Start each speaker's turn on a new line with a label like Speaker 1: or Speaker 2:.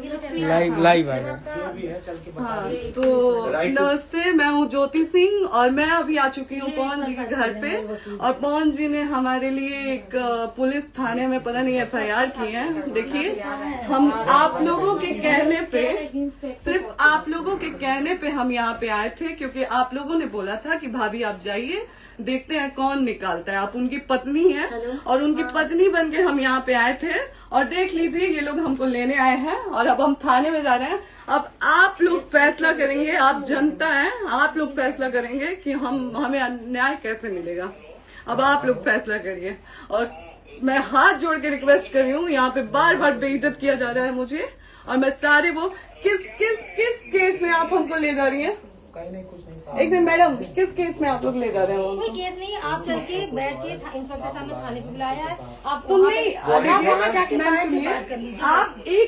Speaker 1: Live आ रहा है।
Speaker 2: हाँ, तो नमस्ते, मैं हूँ ज्योति सिंह और मैं अभी आ चुकी हूँ पवन जी के घर पे। और पवन जी ने हमारे लिए एक पुलिस थाने में पता नहीं FIR की है। देखिए, हम आप लोगों के कहने पे, सिर्फ आप लोगों के कहने पे हम यहाँ पे आए थे, क्योंकि आप लोगों ने बोला था कि भाभी आप जाइए, देखते हैं कौन निकालता है। आप उनकी पत्नी हैं और उनकी पत्नी बन के हम यहाँ पे आए थे। और देख लीजिए, ये लोग हमको लेने आए हैं और अब हम थाने में जा रहे हैं। अब आप लोग फैसला करेंगे, आप जनता हैं, आप लोग फैसला करेंगे कि हमें न्याय कैसे मिलेगा। अब आप लोग फैसला करिए। और मैं हाथ जोड़ के रिक्वेस्ट कर रही हूँ, यहाँ पे बार बार बेइज्जत किया जा रहा है मुझे। और मैं सारे वो किस केस में आप हमको ले जा रही हैं? एक दिन मैडम, किस केस में आप लोग ले जा रहे हो?
Speaker 3: कोई केस नहीं, आप चल के बैठ के इंस्पेक्टर साहब ने थाने पे बुलाया है। आप
Speaker 2: तुम नहीं,
Speaker 3: वहाँ जाके
Speaker 2: मैम
Speaker 3: बात कर
Speaker 2: सुनिए,
Speaker 3: लीजिए।
Speaker 2: आप एक